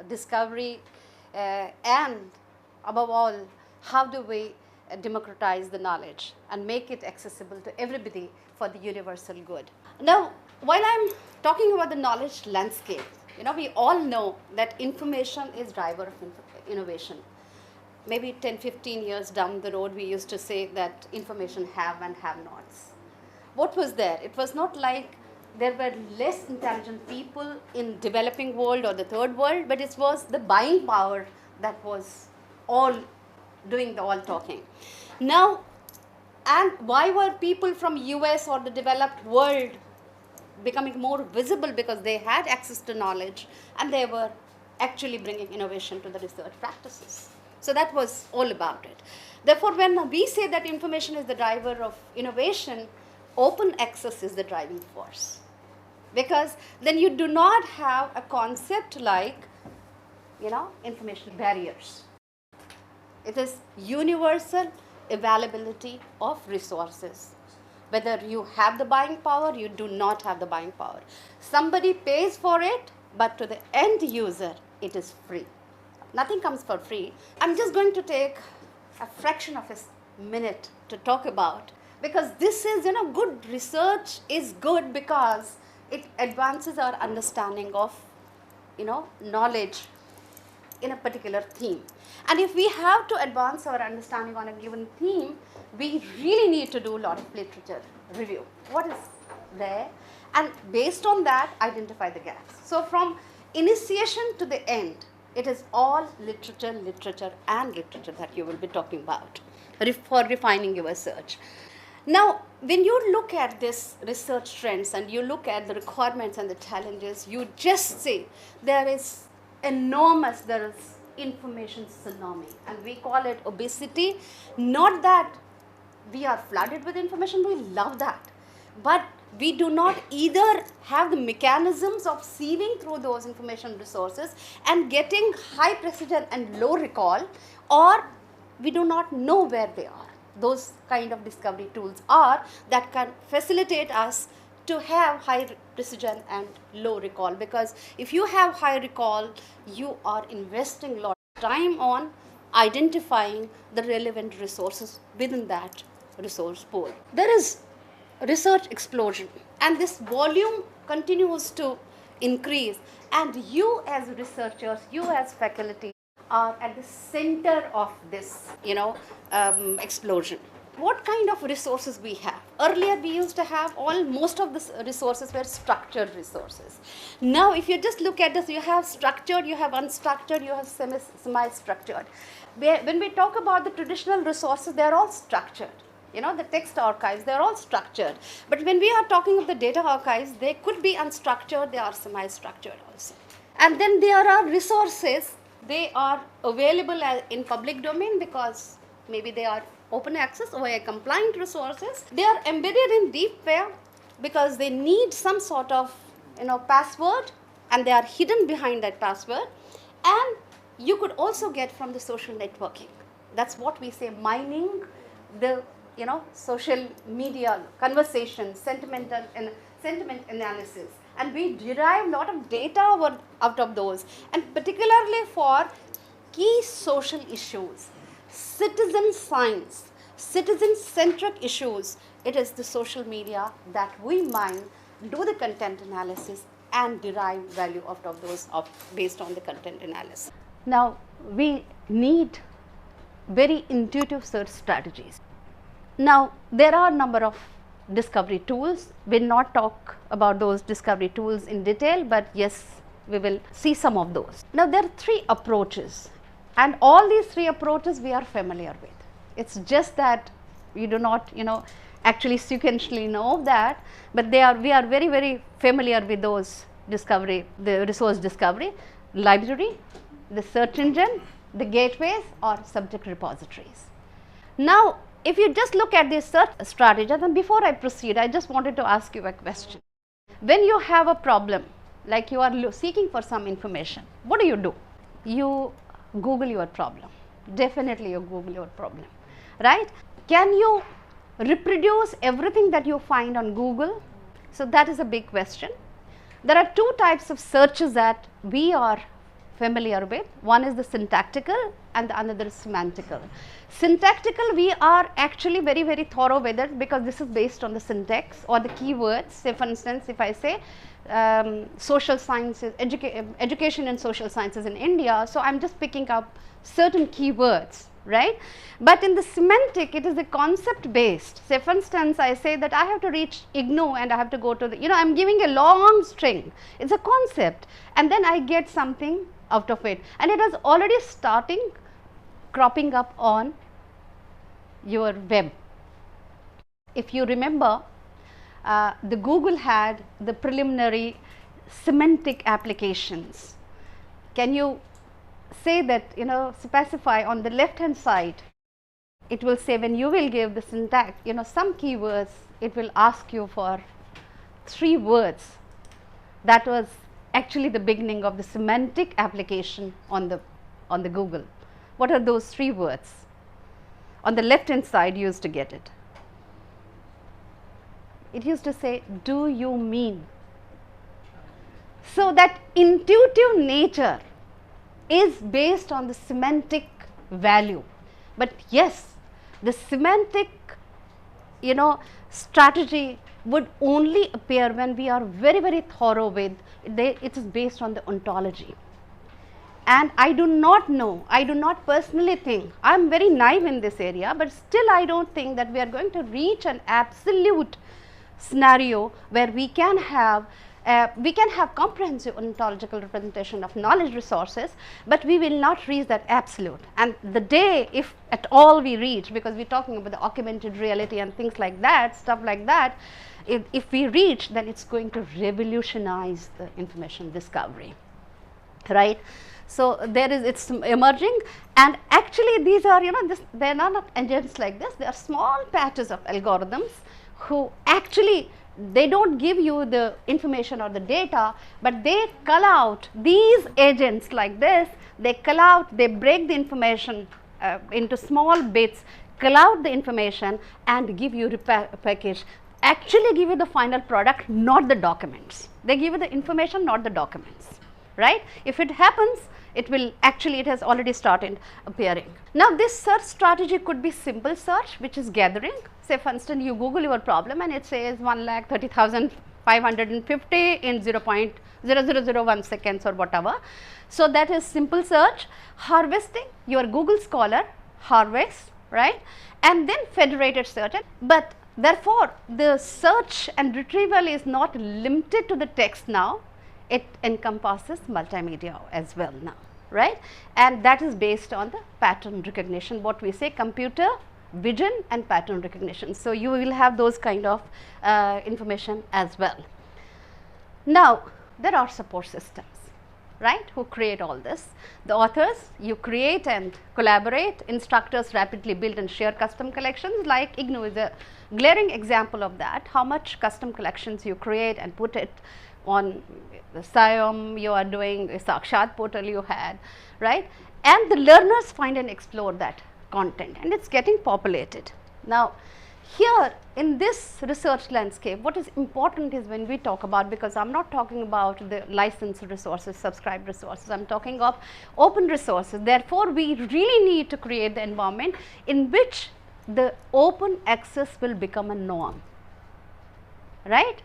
discovery, and above all, how do we democratize the knowledge and make it accessible to everybody for the universal good. Now, while I'm talking about the knowledge landscape, we all know that information is driver of innovation. Maybe 10, 15 years down the road, we used to say that information have and have nots. What was there? It was not like there were less intelligent people in developing world or the third world, but it was the buying power that was all doing the all talking. Now, and why were people from US or the developed world becoming more visible? Because they had access to knowledge and they were actually bringing innovation to the research practices. So that was all about it. Therefore, when we say that information is the driver of innovation, open access is the driving force. Because then you do not have a concept like, information barriers. It is universal availability of resources. Whether you have the buying power, you do not have the buying power. Somebody pays for it, but to the end user, it is free. Nothing comes for free. I'm just going to take a fraction of a minute to talk about, because this is, good research is good because it advances our understanding of, knowledge in a particular theme. And if we have to advance our understanding on a given theme, we really need to do a lot of literature review. What is there? And based on that, identify the gaps. So from initiation to the end, it is all literature, literature, and literature that you will be talking about for refining your research. Now, when you look at this research trends and you look at the requirements and the challenges, you just see there is information tsunami, and we call it obesity. Not that we are flooded with information, we love that, but we do not either have the mechanisms of sieving through those information resources and getting high precision and low recall, or we do not know where they are. Those kind of discovery tools are that can facilitate us to have high precision and low recall, because if you have high recall, you are investing a lot of time on identifying the relevant resources within that resource pool. There is research explosion, and this volume continues to increase, and you as researchers, you as faculty are at the center of this explosion. What kind of resources we have? Earlier we used to have most of the resources were structured resources. Now if you just look at this, you have structured, you have unstructured, you have semi-structured. When we talk about the traditional resources, they are all structured. The text archives, they are all structured. But when we are talking of the data archives, they could be unstructured, they are semi-structured also. And then there are resources, they are available in public domain because maybe they are open access or compliant resources. They are embedded in deepware because they need some sort of password, and they are hidden behind that password. And you could also get from the social networking. That's what we say, mining the social media conversation, sentiment analysis, and we derive a lot of data out of those, and particularly for key social issues, citizen science, citizen-centric issues. It is the social media that we mine, do the content analysis, and derive value out of those based on the content analysis. Now, we need very intuitive search strategies. Now, there are a number of discovery tools. We will not talk about those discovery tools in detail, but yes, we will see some of those. Now, there are 3 approaches, and all these 3 approaches we are familiar with. It's just that we do not, actually sequentially know that, but we are very, very familiar with those discovery, the resource discovery, library, the search engine, the gateways, or subject repositories. Now, if you just look at these search strategies, and before I proceed, I just wanted to ask you a question. When you have a problem, like you are seeking for some information, what do? You Google your problem. Definitely you Google your problem, right? Can you reproduce everything that you find on Google? So that is a big question. There are 2 types of searches that we are familiar with. One is the syntactical and the another is semantical. Syntactical, we are actually very, very thorough with it because this is based on the syntax or the keywords. Say for instance, if I say social sciences, education and social sciences in India, so I am just picking up certain keywords, right. But in the semantic, it is a concept based. Say for instance, I say that I have to reach IGNOU and I have to go to the, I am giving a long string, it is a concept, and then I get something out of it, and it is already starting cropping up on your web. If you remember, the Google had the preliminary semantic applications. Can you say that, specify on the left hand side, it will say when you will give the syntax, some keywords, it will ask you for 3 words. That was actually the beginning of the semantic application on the Google. What are those 3 words? On the left hand side, you used to get it. It used to say, do you mean? So that intuitive nature is based on the semantic value. But yes, the semantic, strategy would only appear when we are very, very thorough with it is based on the ontology. And I do not know, I do not personally think, I am very naive in this area, but still I do not think that we are going to reach an absolute scenario where we can have comprehensive ontological representation of knowledge resources, but we will not reach that absolute. And the day, if at all we reach, because we are talking about the augmented reality and things like that, stuff like that, if we reach, then it is going to revolutionize the information discovery, right. So, there is, it is emerging, and actually these are, they are not engines like this, they are small patches of algorithms who actually, they do not give you the information or the data, but they cull out these agents like this, they cull out, they break the information into small bits, cull out the information and give you a package, actually give you the final product, not the documents. They give you the information, not the documents, right. If it happens, it will actually, it has already started appearing. Now, this search strategy could be simple search, which is gathering. Say for instance, you Google your problem and it says 1,30,550 in 0.0001 seconds or whatever. So, that is simple search. Harvesting, your Google Scholar harvests, right, and then federated search. But therefore, the search and retrieval is not limited to the text now, it encompasses multimedia as well now, right, and that is based on the pattern recognition, what we say computer vision and pattern recognition. So, you will have those kind of information as well. Now, there are support systems, right, who create all this. The authors, you create and collaborate, instructors rapidly build and share custom collections, like IGNOU is a glaring example of that, how much custom collections you create and put it on the SIOM, you are doing a Sakshat portal you had, right, and the learners find and explore that content and it is getting populated. Now, here in this research landscape, what is important is when we talk about, because I am not talking about the licensed resources, subscribed resources, I am talking of open resources. Therefore, we really need to create the environment in which the open access will become a norm, right.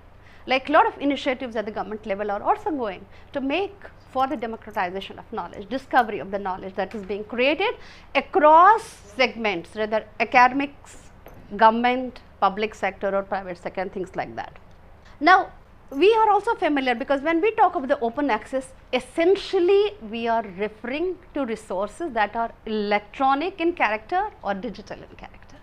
Like a lot of initiatives at the government level are also going to make for the democratization of knowledge, discovery of the knowledge that is being created across segments, whether academics, government, public sector or private sector and things like that. Now, we are also familiar, because when we talk of the open access, essentially we are referring to resources that are electronic in character or digital in character,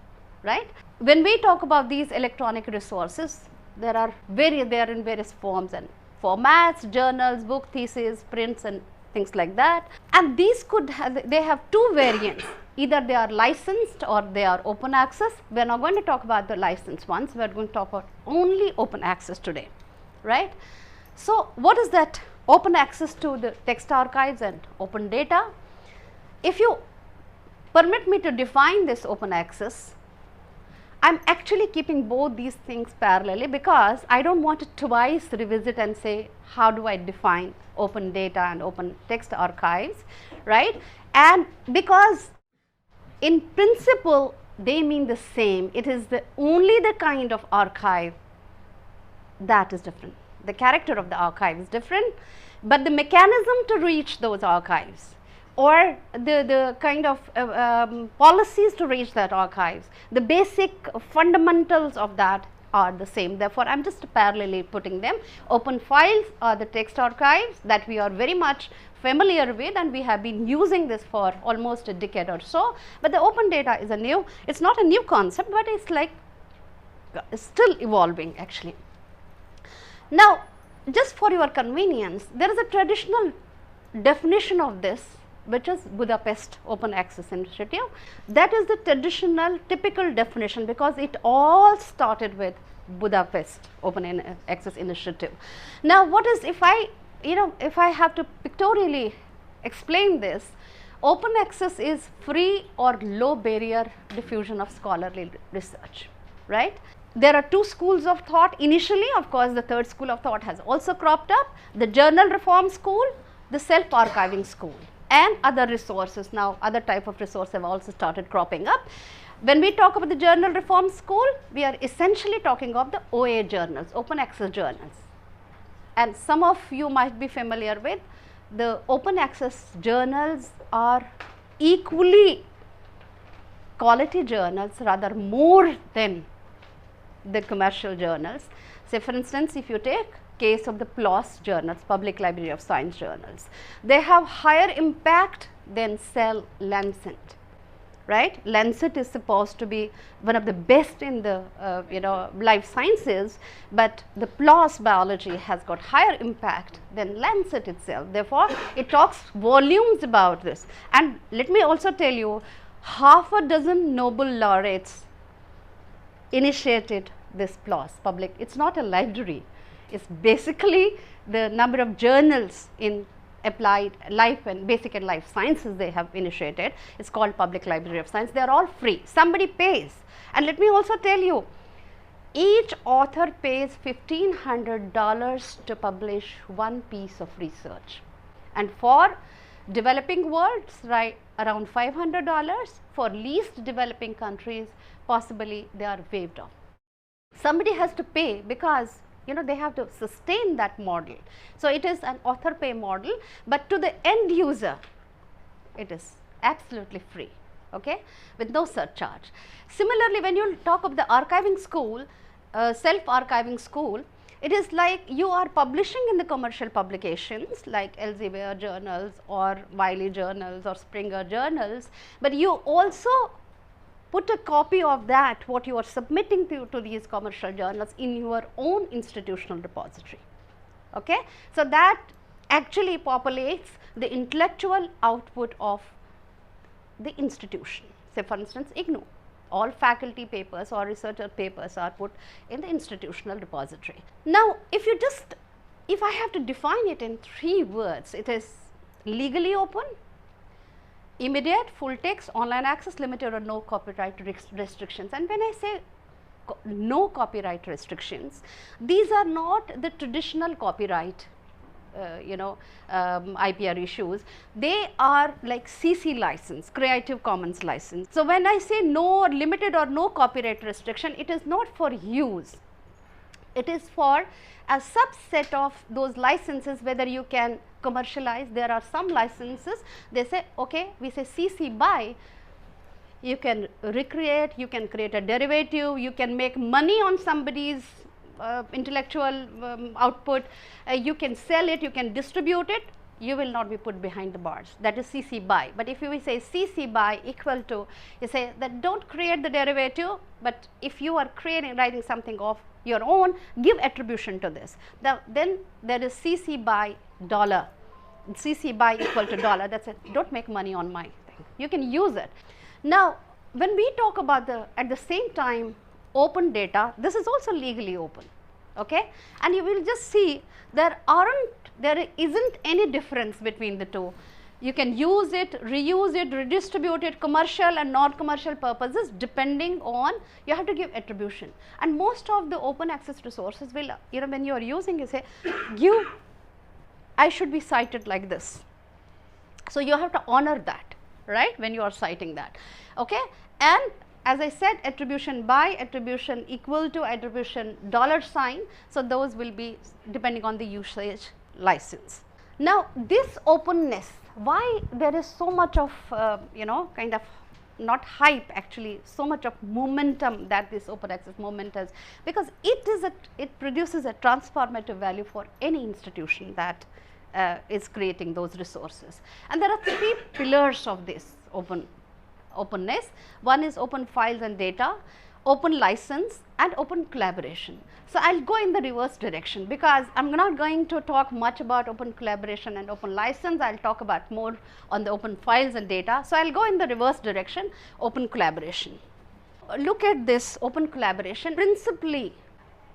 right. When we talk about these electronic resources, they are in various forms and formats, journals, book, theses, prints and things like that. And these could have, they have 2 variants, either they are licensed or they are open access. We are not going to talk about the licensed ones, we are going to talk about only open access today, right. So, what is that open access to the text archives and open data? If you permit me to define this open access, I am actually keeping both these things parallelly, because I do not want to twice revisit and say how do I define open data and open text archives, right? And because in principle they mean the same, it is only the kind of archive that is different. The character of the archive is different, but the mechanism to reach those archives or the kind of policies to reach that archives, the basic fundamentals of that are the same. Therefore, I am just parallelly putting them. Open files are the text archives that we are very much familiar with, and we have been using this for almost a decade or so, but the open data is it's not a new concept, but it's like still evolving actually. Now, just for your convenience, there is a traditional definition of this, which is Budapest Open Access Initiative. That is the traditional typical definition, because it all started with Budapest Open Access Initiative. Now, what is, if I have to pictorially explain this, open access is free or low barrier diffusion of scholarly research, right? There are two schools of thought initially. Of course, the third school of thought has also cropped up, the journal reform school, the self-archiving school, and other resources. Now, other type of resources have also started cropping up. When we talk about the journal reform school, we are essentially talking of the OA journals, open access journals. And some of you might be familiar with the open access journals are equally quality journals, rather more than the commercial journals. Say for instance, if you take case of the PLOS journals, Public Library of Science journals, they have higher impact than Cell Lancet, right? Lancet is supposed to be one of the best in the life sciences, but the PLOS biology has got higher impact than Lancet itself. Therefore, it talks volumes about this. And let me also tell you, half a dozen Nobel laureates initiated this PLOS public. It's not a library, it's basically the number of journals in applied life and basic and life sciences they have initiated. It's called Public Library of Science. They are all free, somebody pays. And let me also tell you, each author pays $1,500 to publish one piece of research, and for developing worlds, right, around $500. For least developing countries, possibly they are waived off. Somebody has to pay, because they have to sustain that model. So, it is an author pay model, but to the end user it is absolutely free, okay, with no surcharge. Similarly, when you talk of the archiving school, self-archiving school, it is like you are publishing in the commercial publications like Elsevier journals or Wiley journals or Springer journals, but you also put a copy of that, what you are submitting to these commercial journals, in your own institutional repository, okay. So, that actually populates the intellectual output of the institution. Say for instance, IGNOU, all faculty papers or researcher papers are put in the institutional repository. Now, if I have to define it in 3 words, it is legally open, immediate, full text, online access, limited or no copyright restrictions. And when I say no copyright restrictions, these are not the traditional copyright IPR issues. They are like CC license, Creative Commons license. So, when I say no or limited or no copyright restriction, it is not for use, it is for a subset of those licenses, whether you can commercialize. There are some licenses, they say, okay, we say CC BY, you can recreate, you can create a derivative, you can make money on somebody's intellectual output, you can sell it, you can distribute it, you will not be put behind the bars. That is CC BY. But if you say CC BY equal to, you say that don't create the derivative, but if you are writing something of your own, give attribution to this. Then there is CC BY dollar, CC BY equal to dollar, that is it, don't make money on my thing, you can use it. Now, when we talk about at the same time open data, this is also legally open, okay, and you will just see there isn't any difference between the two. You can use it, reuse it, redistribute it, commercial and non-commercial purposes, depending on, you have to give attribution. And most of the open access resources will, when you are using, you say give I should be cited like this. So you have to honor that, right, when you are citing that. Okay? And as I said, attribution by, attribution equal to, attribution $sign. So those will be depending on the usage license. Now this openness, why there is so much of kind of not hype, actually so much of momentum that this open access movement has, because it produces a transformative value for any institution that is creating those resources. And there are three pillars of this openness. One is open files and data, open license, and open collaboration. So I will go in the reverse direction, because I am not going to talk much about open collaboration and open license. I will talk about more on the open files and data. So I will go in the reverse direction, open collaboration. Look at this open collaboration. Principally,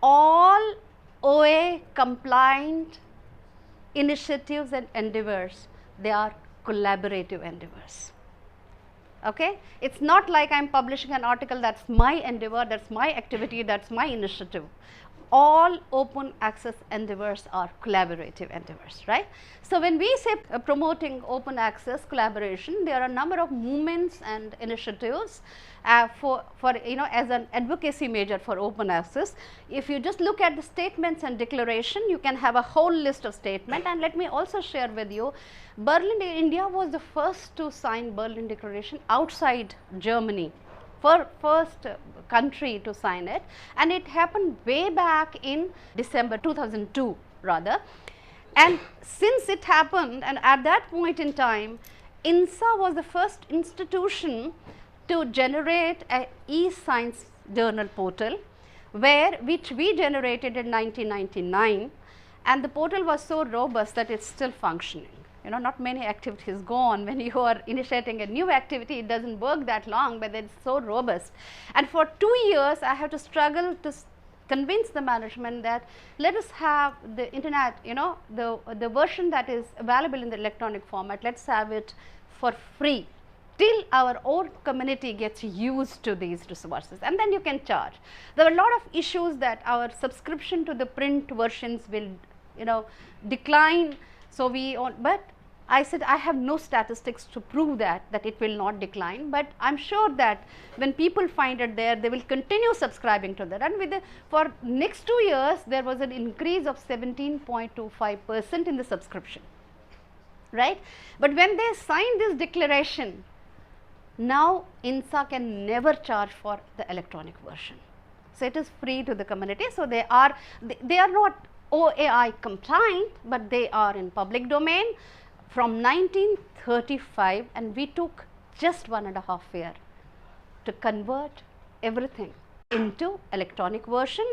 all OA compliant initiatives and endeavors, they are collaborative endeavors. Okay? It is not like I am publishing an article, that is my endeavor, that is my activity, that is my initiative. All open access endeavors are collaborative endeavors, right. So when we say promoting open access collaboration, there are a number of movements and initiatives for as an advocacy measure for open access. If you just look at the statements and declaration, you can have a whole list of statements. And let me also share with you, Berlin, India was the first to sign Berlin Declaration outside Germany. First country to sign it, and it happened way back in December 2002 rather. And since it happened, and at that point in time, INSA was the first institution to generate a e-science journal portal, which we generated in 1999, and the portal was so robust that it is still functioning. Not many activities go on. When you are initiating a new activity, it does not work that long, but it is so robust. And for 2 years, I have to struggle to convince the management that let us have the internet, the version that is available in the electronic format, let us have it for free till our own community gets used to these resources, and then you can charge. There are a lot of issues that our subscription to the print versions will, decline. So but I said I have no statistics to prove that it will not decline, but I am sure that when people find it there, they will continue subscribing to that. And for next 2 years, there was an increase of 17.25% in the subscription, right. But when they signed this declaration, now INSA can never charge for the electronic version. So it is free to the community. So they are not OAI compliant, but they are in public domain from 1935, and we took just 1.5 years to convert everything into electronic version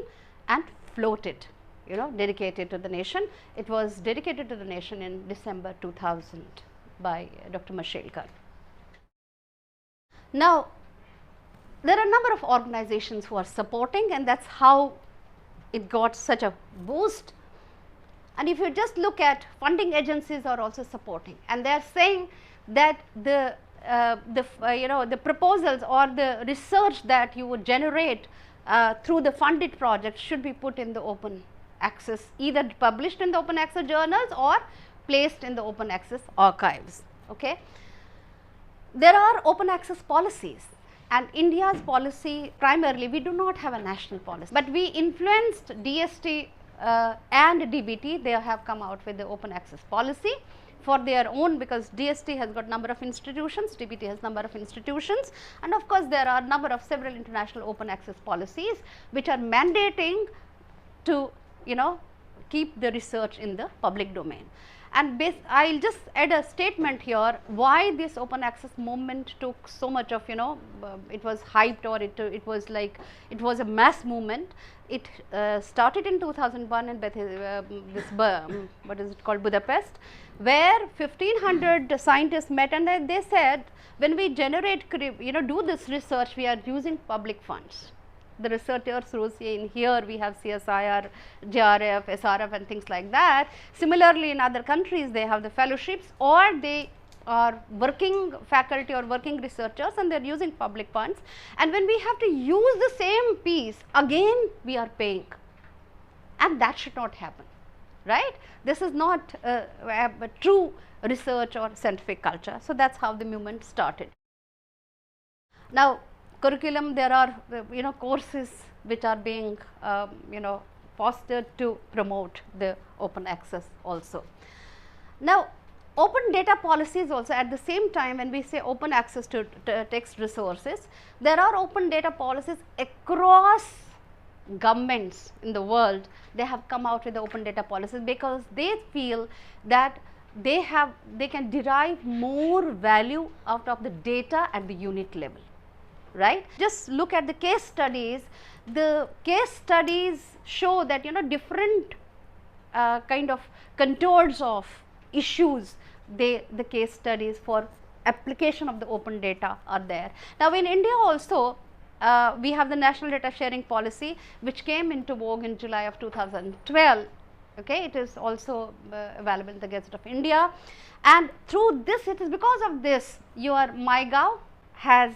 and float it, dedicated to the nation. It was dedicated to the nation in December 2000 by Dr. Mashelkar. Now, there are a number of organizations who are supporting, and that is how it got such a boost. And if you just look at funding agencies are also supporting, and they are saying that the proposals or the research that you would generate through the funded projects should be put in the open access, either published in the open access journals or placed in the open access archives. Okay. There are open access policies. And India's policy, primarily we do not have a national policy, but we influenced DST and DBT. They have come out with the open access policy for their own, because DST has got number of institutions, DBT has number of institutions, and of course there are number of several international open access policies which are mandating to keep the research in the public domain. And I will just add a statement here why this open access movement took so much of, it was hyped, or it was like, it was a mass movement. It started in 2001 in what is it called, Budapest, where 1500 scientists met, and they said, when we generate, do this research, we are using public funds. The researchers in here we have CSIR, JRF, SRF and things like that. Similarly, in other countries they have the fellowships, or they are working faculty or working researchers, and they are using public funds. And when we have to use the same piece, again we are paying, and that should not happen, right? This is not a true research or scientific culture. So, that is how the movement started. Now, curriculum, there are courses which are being fostered to promote the open access also. Now, open data policies also, at the same time when we say open access to text resources, there are open data policies across governments in the world. They have come out with the open data policies because they feel that they can derive more value out of the data at the unit level, right? Just look at the case studies. The case studies show that different kind of contours of issues, the case studies for application of the open data are there. Now, in India also we have the national data sharing policy, which came into vogue in July of 2012. Okay, it is also available in the Gazette of India, and through this, it is because of this your MyGov has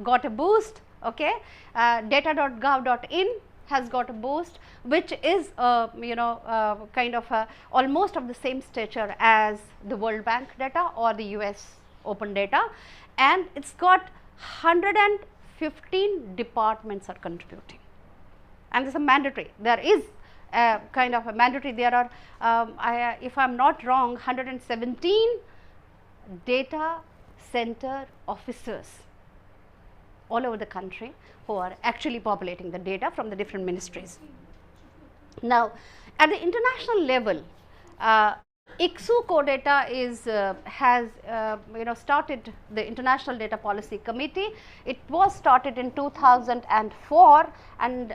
got a boost. Okay, data.gov.in has got a boost, which is kind of almost of the same stature as the World Bank data or the US open data, and it's got 115 departments are contributing, and this is mandatory. There is kind of a mandatory. There are if I am not wrong, 117 data center officers all over the country who are actually populating the data from the different ministries. Now, at the international level, ICSU CODATA has started the International Data Policy Committee. It was started in 2004, and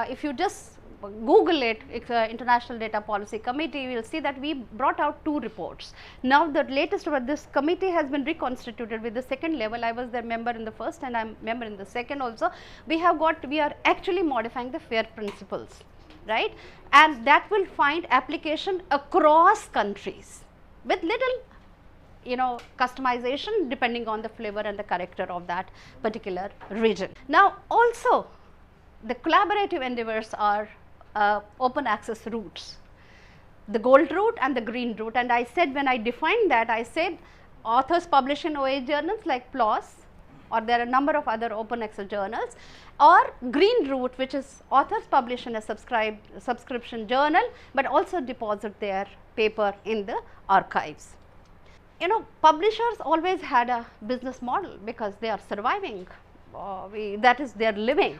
if you just Google it, it's International Data Policy Committee, you will see that we brought out 2 reports. Now, the latest one, this committee has been reconstituted with the second level. I was their member in the first and I am member in the second also. We are actually modifying the FAIR principles, right, and that will find application across countries with little customization depending on the flavor and the character of that particular region. Now, also the collaborative endeavors are open access routes, the gold route and the green route, and I said, when I defined that, I said authors publish in OA journals like PLOS, or there are a number of other open access journals, or green route, which is authors publish in a subscription journal, but also deposit their paper in the archives. Publishers always had a business model because they are surviving, that is their living.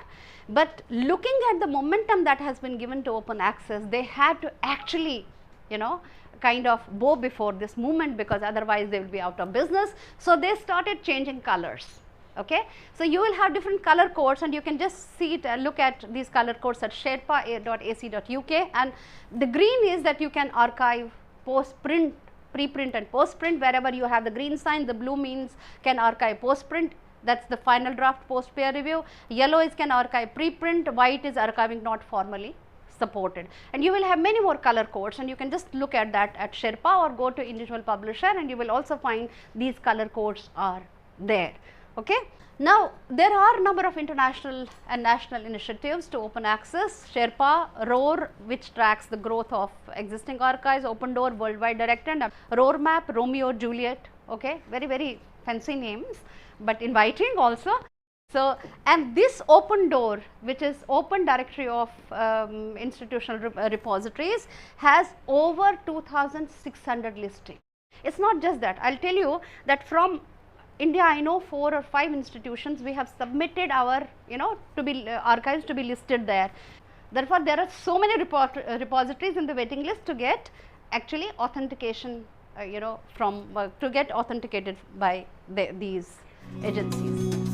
But looking at the momentum that has been given to open access, they had to actually kind of bow before this movement, because otherwise they will be out of business. So, they started changing colors. Okay. So, you will have different color codes, and you can just see it and look at these color codes at sherpa.ac.uk, and the green is that you can archive post-print, pre-print and post-print. Wherever you have the green sign, the blue means can archive post-print. That is the final draft post peer review. Yellow is can archive preprint, white is archiving not formally supported, and you will have many more color codes, and you can just look at that at Sherpa or go to individual publisher, and you will also find these color codes are there. Okay. Now, there are a number of international and national initiatives to open access. Sherpa, ROAR, which tracks the growth of existing archives, Open Door, Worldwide Direct, and ROAR Map, Romeo, Juliet. Okay. Very fancy names, but inviting also. So, and this Open Door, which is open directory of institutional repositories, has over 2,600 listings. It is not just that. I will tell you that from India, I know 4 or 5 institutions we have submitted our to be archives to be listed there. Therefore, there are so many repositories in the waiting list to get actually authentication from to get authenticated by these agencies.